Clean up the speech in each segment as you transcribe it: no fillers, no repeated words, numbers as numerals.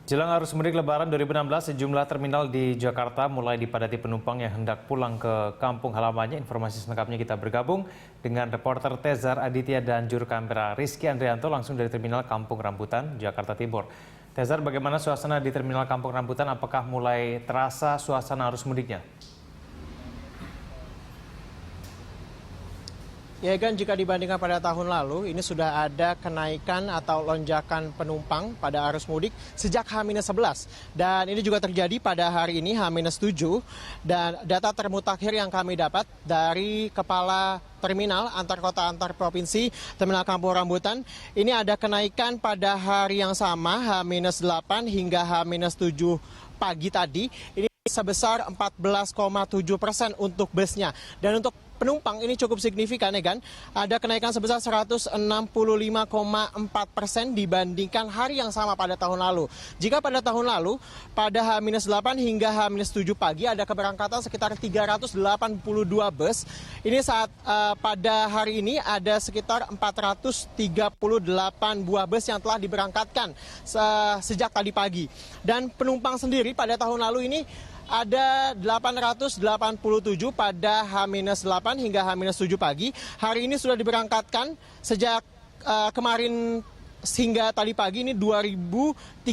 Jelang arus mudik Lebaran 2016, sejumlah terminal di Jakarta mulai dipadati penumpang yang hendak pulang ke kampung halamannya. Informasi selengkapnya kita bergabung dengan reporter Tezar Aditya dan juru kamera Rizky Andrianto langsung dari Terminal Kampung Rambutan, Jakarta Timur. Tezar, bagaimana suasana di Terminal Kampung Rambutan? Apakah mulai terasa suasana arus mudiknya? Ya kan, jika dibandingkan pada tahun lalu, ini sudah ada kenaikan atau lonjakan penumpang pada arus mudik sejak H-11. Dan ini juga terjadi pada hari ini H-7. Dan data termutakhir yang kami dapat dari Kepala Terminal Antar Kota Antar Provinsi Terminal Kampung Rambutan, ini ada kenaikan pada hari yang sama H-8 hingga H-7 pagi tadi. Ini sebesar 14,7% untuk busnya. Dan untuk penumpang ini cukup signifikan, ya kan? Ada kenaikan sebesar 165,4% dibandingkan hari yang sama pada tahun lalu. Jika pada tahun lalu, pada H-8 hingga H-7 pagi ada keberangkatan sekitar 382 bus. Ini saat pada hari ini ada sekitar 438 buah bus yang telah diberangkatkan sejak tadi pagi. Dan penumpang sendiri pada tahun lalu ini ada 887 pada H-8 hingga H-7 pagi. Hari ini sudah diberangkatkan sejak kemarin hingga tadi pagi ini 2.354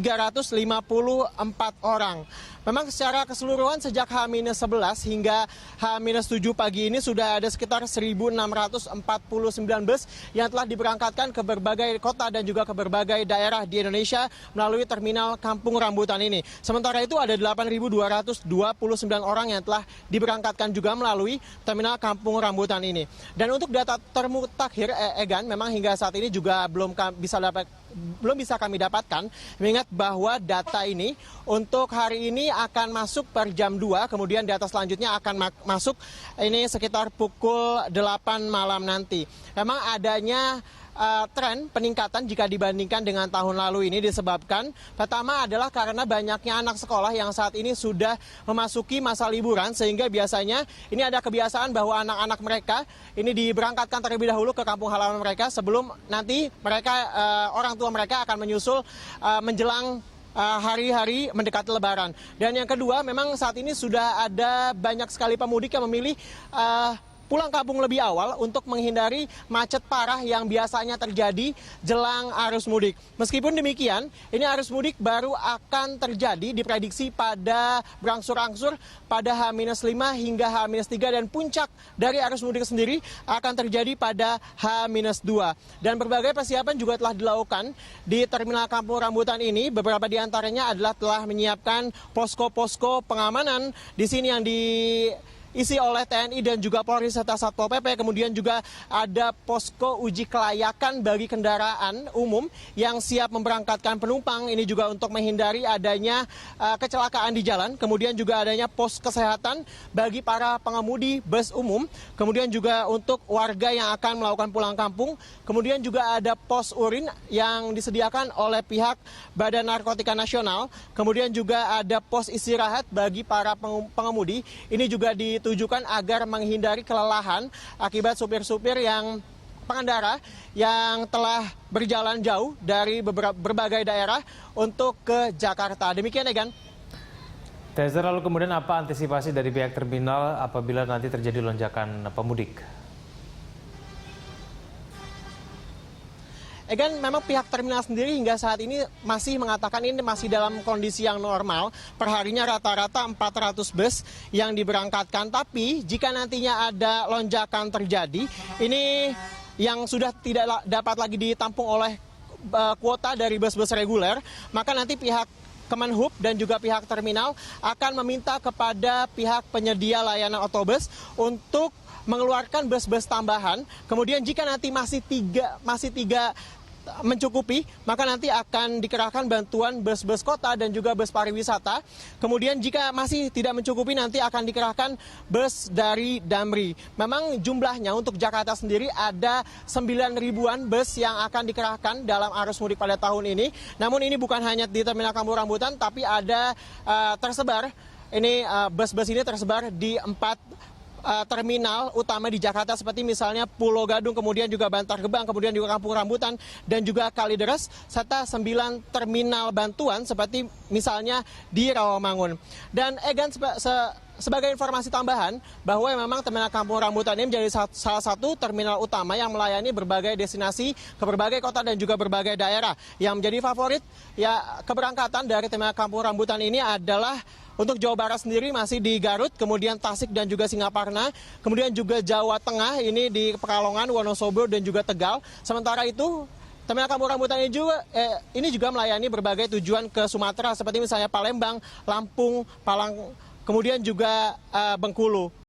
orang. Memang secara keseluruhan sejak H-11 hingga H-7 pagi ini sudah ada sekitar 1.649 bus yang telah diberangkatkan ke berbagai kota dan juga ke berbagai daerah di Indonesia melalui Terminal Kampung Rambutan ini. Sementara itu ada 8.229 orang yang telah diberangkatkan juga melalui Terminal Kampung Rambutan ini. Dan untuk data termutakhir, Egan, memang hingga saat ini juga belum bisa kami dapatkan, mengingat bahwa data ini untuk hari ini akan masuk per jam 2, kemudian data selanjutnya akan masuk ini sekitar pukul 8 malam nanti. Memang adanya tren peningkatan jika dibandingkan dengan tahun lalu ini disebabkan pertama adalah karena banyaknya anak sekolah yang saat ini sudah memasuki masa liburan, sehingga biasanya ini ada kebiasaan bahwa anak-anak mereka ini diberangkatkan terlebih dahulu ke kampung halaman mereka sebelum nanti mereka orang tua mereka akan menyusul menjelang hari-hari mendekati Lebaran. Dan yang kedua, memang saat ini sudah ada banyak sekali pemudik yang memilih pulang kampung lebih awal untuk menghindari macet parah yang biasanya terjadi jelang arus mudik. Meskipun demikian, ini arus mudik baru akan terjadi diprediksi pada berangsur-angsur pada H-5 hingga H-3, dan puncak dari arus mudik sendiri akan terjadi pada H-2. Dan berbagai persiapan juga telah dilakukan di Terminal Kampung Rambutan ini. Beberapa di antaranya adalah telah menyiapkan posko-posko pengamanan di sini yang diisi oleh TNI dan juga Polri serta Satpol PP. Kemudian juga ada posko uji kelayakan bagi kendaraan umum yang siap memberangkatkan penumpang. Ini juga untuk menghindari adanya kecelakaan di jalan. Kemudian juga adanya pos kesehatan bagi para pengemudi bus umum. Kemudian juga untuk warga yang akan melakukan pulang kampung. Kemudian juga ada pos urin yang disediakan oleh pihak Badan Narkotika Nasional. Kemudian juga ada pos istirahat bagi para pengemudi. Ini juga ditujukan agar menghindari kelelahan akibat supir-supir pengendara yang telah berjalan jauh dari berbagai daerah untuk ke Jakarta. Demikian, Egan. Tezar, lalu kemudian apa antisipasi dari pihak terminal apabila nanti terjadi lonjakan pemudik? Egan, memang pihak terminal sendiri hingga saat ini masih mengatakan ini masih dalam kondisi yang normal. Perharinya rata-rata 400 bus yang diberangkatkan. Tapi jika nantinya ada lonjakan terjadi, ini yang sudah tidak dapat lagi ditampung oleh kuota dari bus-bus reguler, maka nanti pihak Kemenhub dan juga pihak terminal akan meminta kepada pihak penyedia layanan otobus untuk mengeluarkan bus-bus tambahan. Kemudian jika nanti masih tiga mencukupi, maka nanti akan dikerahkan bantuan bus-bus kota dan juga bus pariwisata. Kemudian jika masih tidak mencukupi, nanti akan dikerahkan bus dari Damri. Memang jumlahnya untuk Jakarta sendiri ada 9.000-an bus yang akan dikerahkan dalam arus mudik pada tahun ini. Namun ini bukan hanya di Terminal Kampung Rambutan, tapi ada tersebar, ini bus-bus ini tersebar di 4 terminal utama di Jakarta seperti misalnya Pulau Gadung, kemudian juga Bantar Gebang, kemudian juga Kampung Rambutan dan juga Kalideres, serta 9 terminal bantuan seperti misalnya di Rawamangun. Dan Egan, sebagai informasi tambahan bahwa memang terminal Kampung Rambutan ini menjadi salah satu terminal utama yang melayani berbagai destinasi ke berbagai kota dan juga berbagai daerah. Yang menjadi favorit ya keberangkatan dari terminal Kampung Rambutan ini adalah untuk Jawa Barat sendiri masih di Garut, kemudian Tasik dan juga Singaparna, kemudian juga Jawa Tengah ini di Pekalongan, Wonosobo dan juga Tegal. Sementara itu terminal Kampung Rambutan ini juga melayani berbagai tujuan ke Sumatera seperti misalnya Palembang, Lampung, Palang, kemudian juga Bengkulu.